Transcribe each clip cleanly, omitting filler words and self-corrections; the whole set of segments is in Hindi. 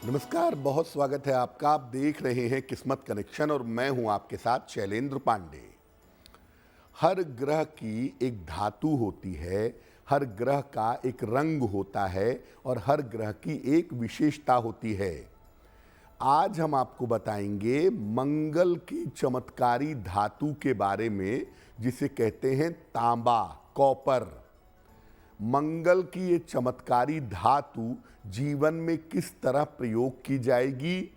नमस्कार, बहुत स्वागत है आपका। आप देख रहे हैं किस्मत कनेक्शन और मैं हूं आपके साथ शैलेंद्र पांडे। हर ग्रह की एक धातु होती है, हर ग्रह का एक रंग होता है और हर ग्रह की एक विशेषता होती है। आज हम आपको बताएंगे मंगल की चमत्कारी धातु के बारे में, जिसे कहते हैं तांबा, कॉपर। मंगल की ये चमत्कारी धातु जीवन में किस तरह प्रयोग की जाएगी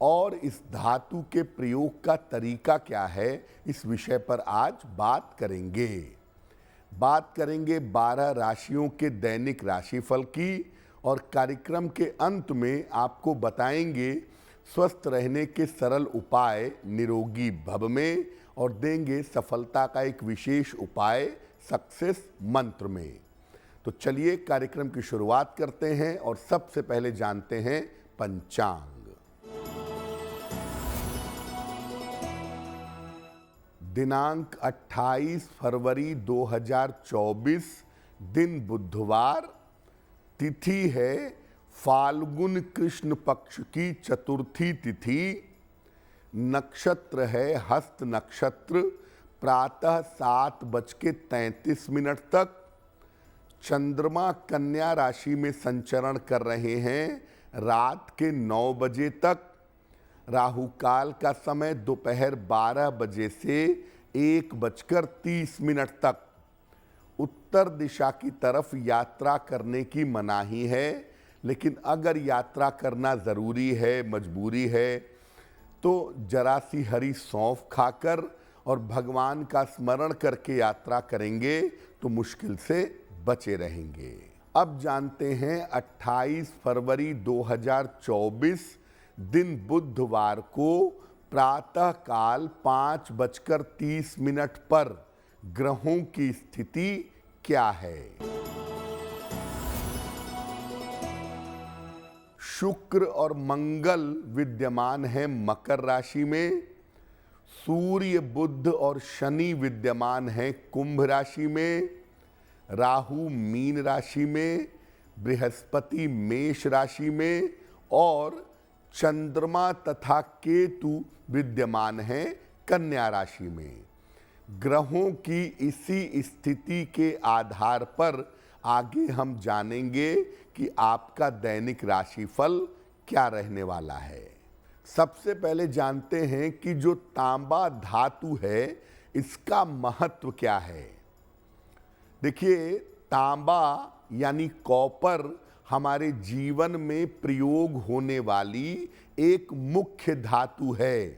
और इस धातु के प्रयोग का तरीका क्या है, इस विषय पर आज बात करेंगे। बात करेंगे 12 राशियों के दैनिक राशिफल की और कार्यक्रम के अंत में आपको बताएंगे स्वस्थ रहने के सरल उपाय निरोगी भव में और देंगे सफलता का एक विशेष उपाय सक्सेस मंत्र में। तो चलिए कार्यक्रम की शुरुआत करते हैं और सबसे पहले जानते हैं पंचांग। दिनांक 28 फरवरी 2024, दिन बुधवार, तिथि है फाल्गुन कृष्ण पक्ष की चतुर्थी तिथि, नक्षत्र है हस्त नक्षत्र, प्रातः 7:33 तक। चंद्रमा कन्या राशि में संचरण कर रहे हैं रात के 9 बजे तक। राहु काल का समय दोपहर 12 बजे से 1:30 तक। उत्तर दिशा की तरफ यात्रा करने की मनाही है, लेकिन अगर यात्रा करना ज़रूरी है, मजबूरी है, तो जरा सी हरी सौंफ खाकर और भगवान का स्मरण करके यात्रा करेंगे तो मुश्किल से बचे रहेंगे। अब जानते हैं 28 फरवरी 2024, दिन बुधवार को प्रातः काल 5:30 पर ग्रहों की स्थिति क्या है। शुक्र और मंगल विद्यमान है मकर राशि में, सूर्य बुध और शनि विद्यमान है कुंभ राशि में, राहु मीन राशि में, बृहस्पति मेष राशि में और चंद्रमा तथा केतु विद्यमान है कन्या राशि में। ग्रहों की इसी स्थिति के आधार पर आगे हम जानेंगे कि आपका दैनिक राशिफल क्या रहने वाला है। सबसे पहले जानते हैं कि जो तांबा धातु है इसका महत्व क्या है। देखिए, तांबा यानी कॉपर हमारे जीवन में प्रयोग होने वाली एक मुख्य धातु है।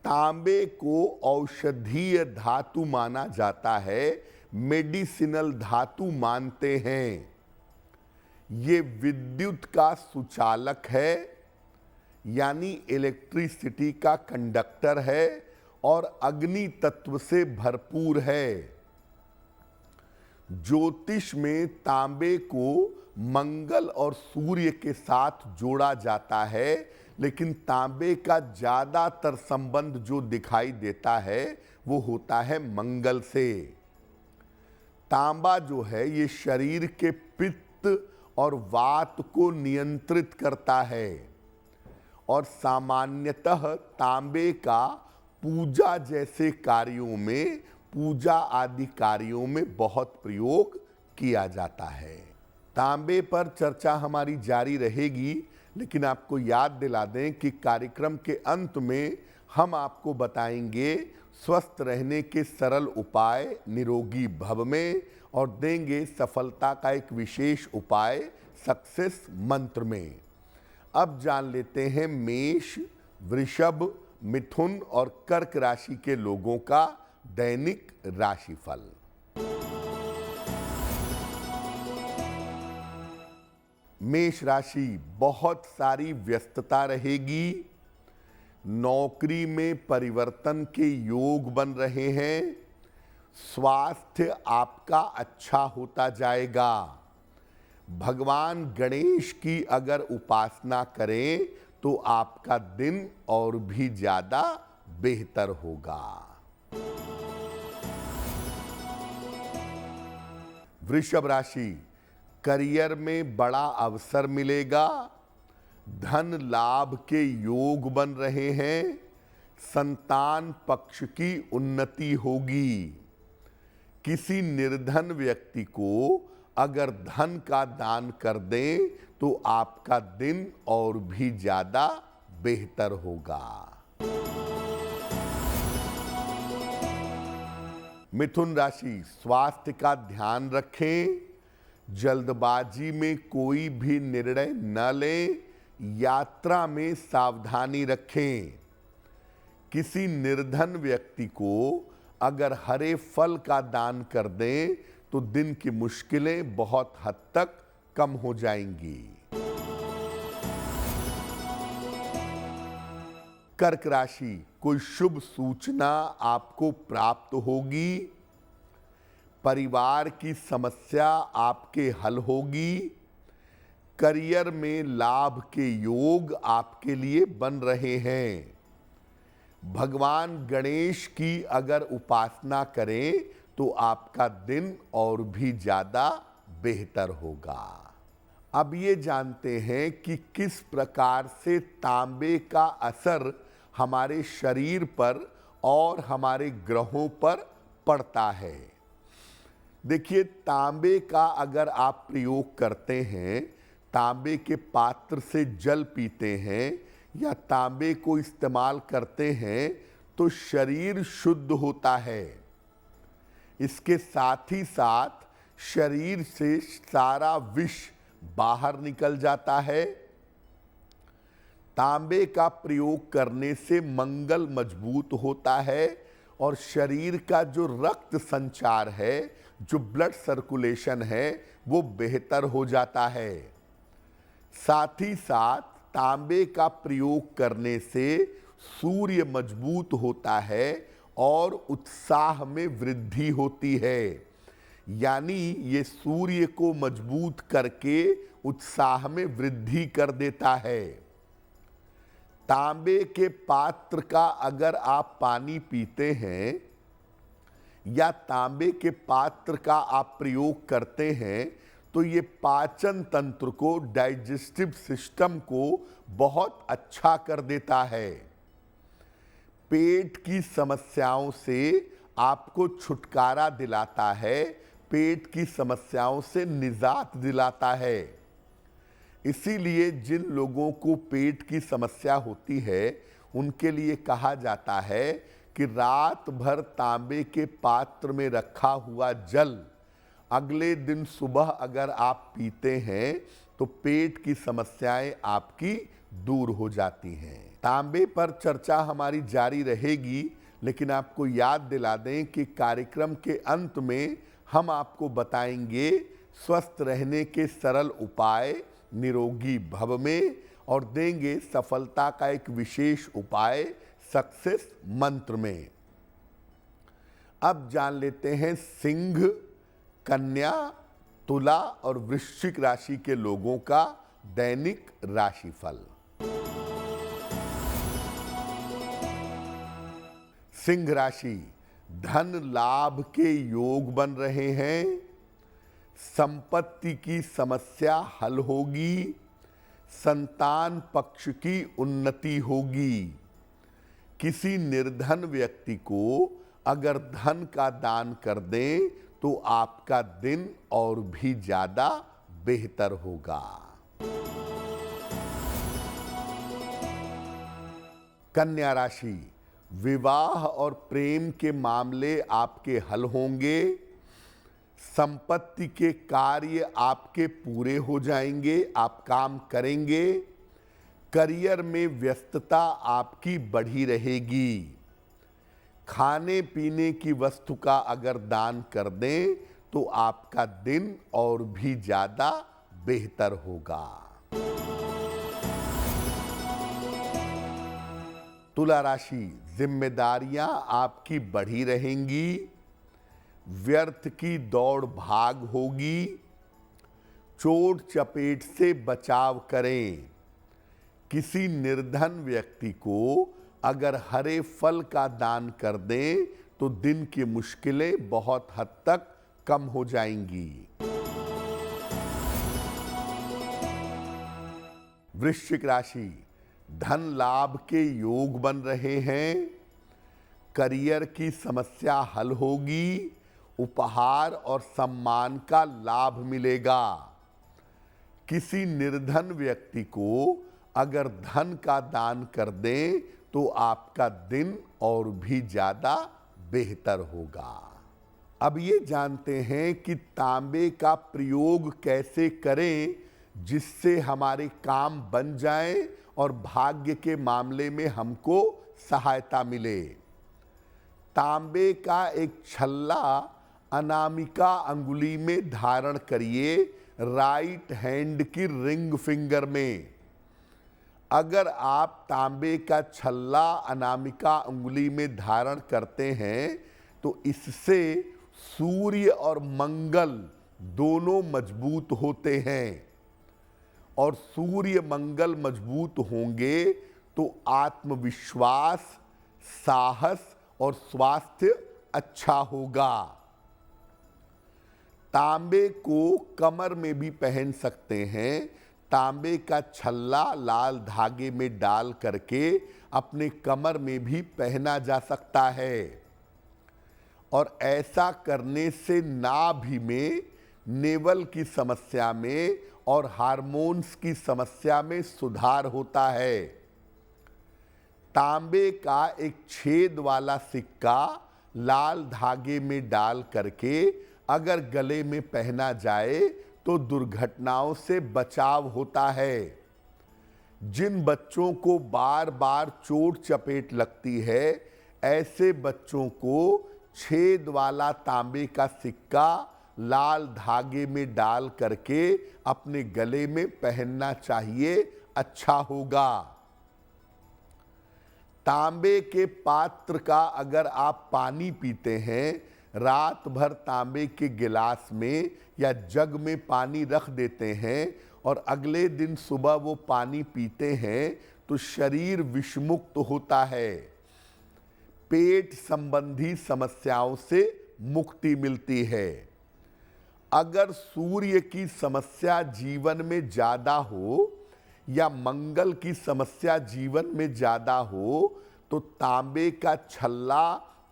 तांबे को औषधीय धातु माना जाता है, मेडिसिनल धातु मानते हैं। ये विद्युत का सुचालक है, यानी इलेक्ट्रिसिटी का कंडक्टर है और अग्नि तत्व से भरपूर है। ज्योतिष में तांबे को मंगल और सूर्य के साथ जोड़ा जाता है, लेकिन तांबे का ज़्यादातर संबंध जो दिखाई देता है वो होता है मंगल से। तांबा जो है ये शरीर के पित्त और वात को नियंत्रित करता है और सामान्यतः तांबे का पूजा जैसे कार्यों में, पूजा आदि कार्यों में बहुत प्रयोग किया जाता है। तांबे पर चर्चा हमारी जारी रहेगी, लेकिन आपको याद दिला दें कि कार्यक्रम के अंत में हम आपको बताएंगे स्वस्थ रहने के सरल उपाय निरोगी भव में और देंगे सफलता का एक विशेष उपाय सक्सेस मंत्र में। अब जान लेते हैं मेष, वृषभ, मिथुन और कर्क राशि के लोगों का दैनिक राशिफल। मेष राशि, बहुत सारी व्यस्तता रहेगी। नौकरी में परिवर्तन के योग बन रहे हैं। स्वास्थ्य आपका अच्छा होता जाएगा। भगवान गणेश की अगर उपासना करें तो आपका दिन और भी ज्यादा बेहतर होगा। वृषभ राशि, करियर में बड़ा अवसर मिलेगा। धन लाभ के योग बन रहे हैं, संतान पक्ष की उन्नति होगी। किसी निर्धन व्यक्ति को अगर धन का दान कर दें तो आपका दिन और भी ज्यादा बेहतर होगा। मिथुन राशि, स्वास्थ्य का ध्यान रखें, जल्दबाजी में कोई भी निर्णय न लें, यात्रा में सावधानी रखें। किसी निर्धन व्यक्ति को अगर हरे फल का दान कर दें तो दिन की मुश्किलें बहुत हद तक कम हो जाएंगी। कर्क राशि, कोई शुभ सूचना आपको प्राप्त होगी, परिवार की समस्या आपके हल होगी, करियर में लाभ के योग आपके लिए बन रहे हैं। भगवान गणेश की अगर उपासना करें तो आपका दिन और भी ज्यादा बेहतर होगा। अब ये जानते हैं कि किस प्रकार से तांबे का असर हमारे शरीर पर और हमारे ग्रहों पर पड़ता है। देखिए, तांबे का अगर आप प्रयोग करते हैं, तांबे के पात्र से जल पीते हैं या तांबे को इस्तेमाल करते हैं तो शरीर शुद्ध होता है। इसके साथ ही साथ शरीर से सारा विष बाहर निकल जाता है। तांबे का प्रयोग करने से मंगल मजबूत होता है और शरीर का जो रक्त संचार है, जो ब्लड सर्कुलेशन है, वो बेहतर हो जाता है। साथ ही साथ तांबे का प्रयोग करने से सूर्य मजबूत होता है और उत्साह में वृद्धि होती है। यानी ये सूर्य को मजबूत करके उत्साह में वृद्धि कर देता है। तांबे के पात्र का अगर आप पानी पीते हैं या तांबे के पात्र का आप प्रयोग करते हैं तो ये पाचन तंत्र को, डाइजेस्टिव सिस्टम को बहुत अच्छा कर देता है। पेट की समस्याओं से आपको छुटकारा दिलाता है, पेट की समस्याओं से निजात दिलाता है। इसीलिए जिन लोगों को पेट की समस्या होती है उनके लिए कहा जाता है कि रात भर तांबे के पात्र में रखा हुआ जल अगले दिन सुबह अगर आप पीते हैं तो पेट की समस्याएं आपकी दूर हो जाती हैं। तांबे पर चर्चा हमारी जारी रहेगी, लेकिन आपको याद दिला दें कि कार्यक्रम के अंत में हम आपको बताएंगे स्वस्थ रहने के सरल उपाय निरोगी भव में और देंगे सफलता का एक विशेष उपाय सक्सेस मंत्र में। अब जान लेते हैं सिंह, कन्या, तुला और वृश्चिक राशि के लोगों का दैनिक राशिफल। सिंह राशि, धन लाभ के योग बन रहे हैं, संपत्ति की समस्या हल होगी, संतान पक्ष की उन्नति होगी। किसी निर्धन व्यक्ति को अगर धन का दान कर दें तो आपका दिन और भी ज्यादा बेहतर होगा। कन्या राशि, विवाह और प्रेम के मामले आपके हल होंगे, संपत्ति के कार्य आपके पूरे हो जाएंगे, आप काम करेंगे, करियर में व्यस्तता आपकी बढ़ी रहेगी। खाने पीने की वस्तु का अगर दान कर दें तो आपका दिन और भी ज्यादा बेहतर होगा। तुला राशि, जिम्मेदारियां आपकी बढ़ी रहेंगी, व्यर्थ की दौड़ भाग होगी, चोट चपेट से बचाव करें। किसी निर्धन व्यक्ति को अगर हरे फल का दान कर दें तो दिन की मुश्किलें बहुत हद तक कम हो जाएंगी। वृश्चिक राशि, धन लाभ के योग बन रहे हैं। करियर की समस्या हल होगी। उपहार और सम्मान का लाभ मिलेगा। किसी निर्धन व्यक्ति को अगर धन का दान कर दें तो आपका दिन और भी ज्यादा बेहतर होगा। अब ये जानते हैं कि तांबे का प्रयोग कैसे करें जिससे हमारे काम बन जाएं और भाग्य के मामले में हमको सहायता मिले। तांबे का एक छल्ला अनामिका अंगुली में धारण करिए, राइट हैंड की रिंग फिंगर में। अगर आप तांबे का छल्ला अनामिका अंगुली में धारण करते हैं तो इससे सूर्य और मंगल दोनों मजबूत होते हैं, और सूर्य मंगल मजबूत होंगे तो आत्मविश्वास, साहस और स्वास्थ्य अच्छा होगा। तांबे को कमर में भी पहन सकते हैं। तांबे का छल्ला लाल धागे में डाल करके अपने कमर में भी पहना जा सकता है, और ऐसा करने से नाभि में नेवल की समस्या में और हार्मोन्स की समस्या में सुधार होता है। तांबे का एक छेद वाला सिक्का लाल धागे में डाल करके अगर गले में पहना जाए तो दुर्घटनाओं से बचाव होता है। जिन बच्चों को बार बार चोट चपेट लगती है, ऐसे बच्चों को छेद वाला तांबे का सिक्का लाल धागे में डाल करके अपने गले में पहनना चाहिए, अच्छा होगा। तांबे के पात्र का अगर आप पानी पीते हैं, रात भर तांबे के गिलास में या जग में पानी रख देते हैं और अगले दिन सुबह वो पानी पीते हैं तो शरीर विषमुक्त होता है। पेट संबंधी समस्याओं से मुक्ति मिलती है। अगर सूर्य की समस्या जीवन में ज्यादा हो या मंगल की समस्या जीवन में ज्यादा हो तो तांबे का छल्ला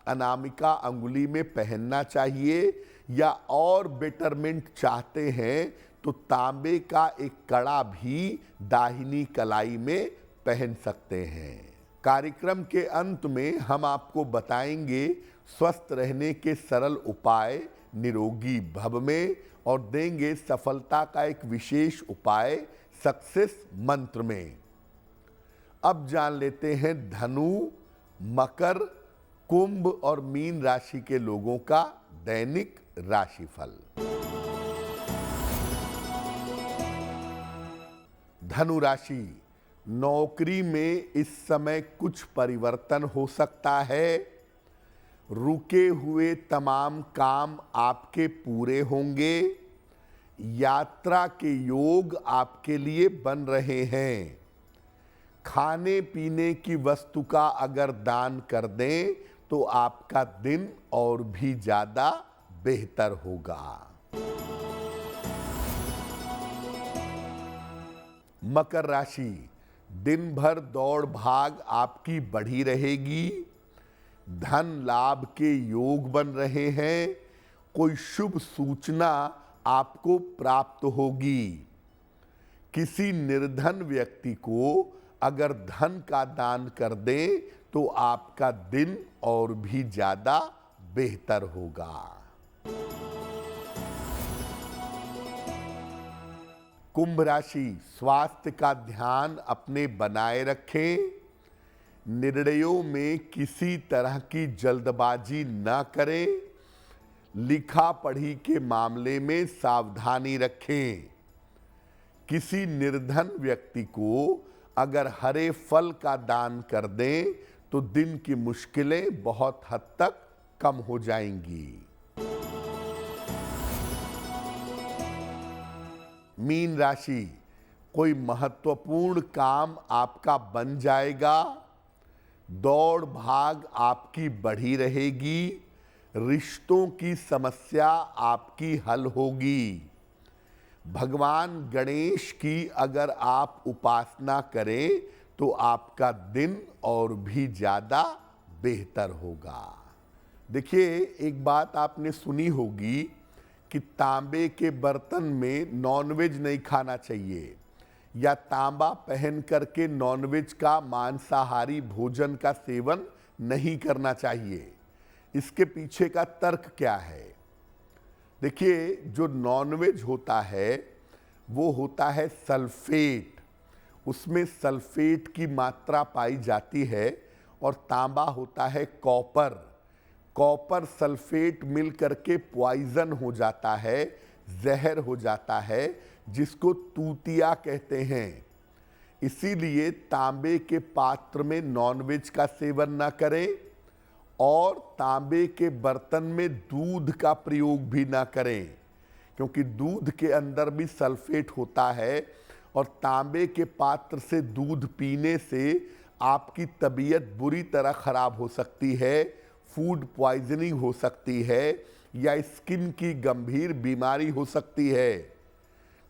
अनामिका अंगुली में पहनना चाहिए, या और बेटरमेंट चाहते हैं तो तांबे का एक कड़ा भी दाहिनी कलाई में पहन सकते हैं। कार्यक्रम के अंत में हम आपको बताएंगे स्वस्थ रहने के सरल उपाय निरोगी भव में, और देंगे सफलता का एक विशेष उपाय सक्सेस मंत्र में। अब जान लेते हैं धनु, मकर, कुंभ और मीन राशि के लोगों का दैनिक राशिफल। धनु राशि, नौकरी में इस समय कुछ परिवर्तन हो सकता है। रुके हुए तमाम काम आपके पूरे होंगे। यात्रा के योग आपके लिए बन रहे हैं। खाने पीने की वस्तु का अगर दान कर दें तो आपका दिन और भी ज्यादा बेहतर होगा। मकर राशि, दिन भर दौड़ भाग आपकी बढ़ी रहेगी। धन लाभ के योग बन रहे हैं। कोई शुभ सूचना आपको प्राप्त होगी। किसी निर्धन व्यक्ति को अगर धन का दान कर दें तो आपका दिन और भी ज्यादा बेहतर होगा। कुंभ राशि, स्वास्थ्य का ध्यान अपने बनाए रखें। निर्णयों में किसी तरह की जल्दबाजी न करें। लिखा पढ़ी के मामले में सावधानी रखें। किसी निर्धन व्यक्ति को अगर हरे फल का दान कर दें तो दिन की मुश्किलें बहुत हद तक कम हो जाएंगी। मीन राशि, कोई महत्वपूर्ण काम आपका बन जाएगा। दौड़ भाग आपकी बढ़ी रहेगी। रिश्तों की समस्या आपकी हल होगी। भगवान गणेश की अगर आप उपासना करें तो आपका दिन और भी ज़्यादा बेहतर होगा। देखिए, एक बात आपने सुनी होगी कि तांबे के बर्तन में नॉनवेज नहीं खाना चाहिए, या तांबा पहन करके नॉनवेज का मांसाहारी भोजन का सेवन नहीं करना चाहिए। इसके पीछे का तर्क क्या है? देखिए, जो नॉनवेज होता है वो होता है सल्फेट, उसमें सल्फेट की मात्रा पाई जाती है, और तांबा होता है कॉपर। कॉपर सल्फेट मिल करके पॉइजन हो जाता है, जहर हो जाता है, जिसको तूतिया कहते हैं। इसीलिए तांबे के पात्र में नॉनवेज का सेवन ना करें, और तांबे के बर्तन में दूध का प्रयोग भी ना करें, क्योंकि दूध के अंदर भी सल्फेट होता है, और तांबे के पात्र से दूध पीने से आपकी तबीयत बुरी तरह खराब हो सकती है, फूड पॉइजनिंग हो सकती है, या स्किन की गंभीर बीमारी हो सकती है।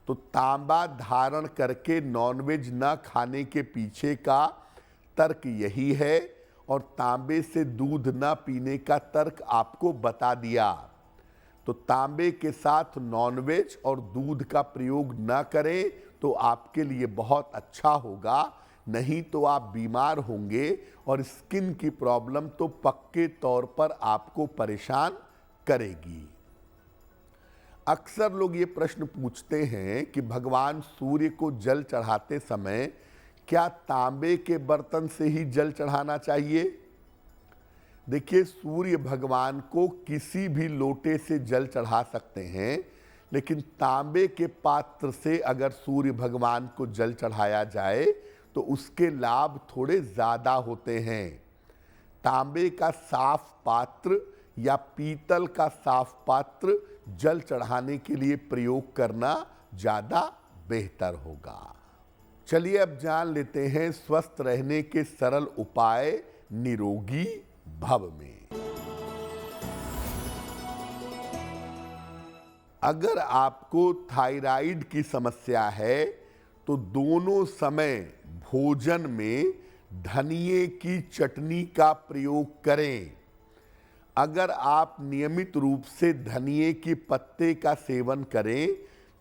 तो तांबा धारण करके नॉनवेज न खाने के पीछे का तर्क यही है, और तांबे से दूध न पीने का तर्क आपको बता दिया। तो तांबे के साथ नॉनवेज और दूध का प्रयोग न करें तो आपके लिए बहुत अच्छा होगा, नहीं तो आप बीमार होंगे, और स्किन की प्रॉब्लम तो पक्के तौर पर आपको परेशान करेगी। अक्सर लोग ये प्रश्न पूछते हैं कि भगवान सूर्य को जल चढ़ाते समय क्या तांबे के बर्तन से ही जल चढ़ाना चाहिए? देखिए, सूर्य भगवान को किसी भी लोटे से जल चढ़ा सकते हैं, लेकिन तांबे के पात्र से अगर सूर्य भगवान को जल चढ़ाया जाए तो उसके लाभ थोड़े ज़्यादा होते हैं। तांबे का साफ पात्र या पीतल का साफ पात्र जल चढ़ाने के लिए प्रयोग करना ज़्यादा बेहतर होगा। चलिए अब जान लेते हैं स्वस्थ रहने के सरल उपाय निरोगी भव में। अगर आपको थायराइड की समस्या है तो दोनों समय भोजन में धनिये की चटनी का प्रयोग करें। अगर आप नियमित रूप से धनिये के पत्ते का सेवन करें,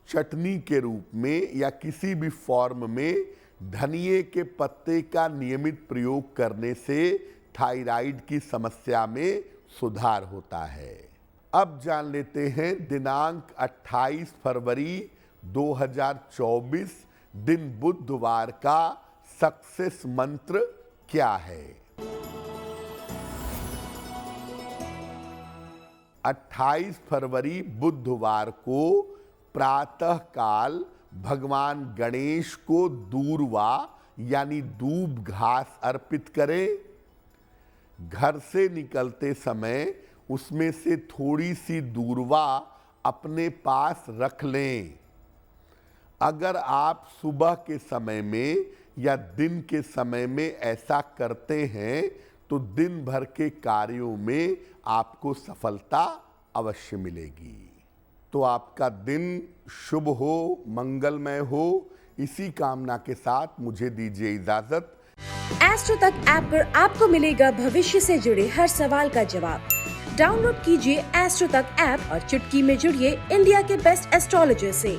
चटनी के रूप में या किसी भी फॉर्म में धनिये के पत्ते का नियमित प्रयोग करने से थायराइड की समस्या में सुधार होता है। अब जान लेते हैं दिनांक 28 फरवरी 2024 दिन बुधवार का सक्सेस मंत्र क्या है। 28 फरवरी बुधवार को प्रातः काल भगवान गणेश को दूर्वा यानी दूब घास अर्पित करें। घर से निकलते समय उसमें से थोड़ी सी दूर्वा अपने पास रख लें। अगर आप सुबह के समय में या दिन के समय में ऐसा करते हैं तो दिन भर के कार्यों में आपको सफलता अवश्य मिलेगी। तो आपका दिन शुभ हो, मंगलमय हो, इसी कामना के साथ मुझे दीजिए इजाजत। एस्ट्रो तक ऐप पर आपको मिलेगा भविष्य से जुड़े हर सवाल का जवाब। डाउनलोड कीजिए एस्ट्रो तक ऐप और चुटकी में जुड़िए इंडिया के बेस्ट एस्ट्रोलॉजर से।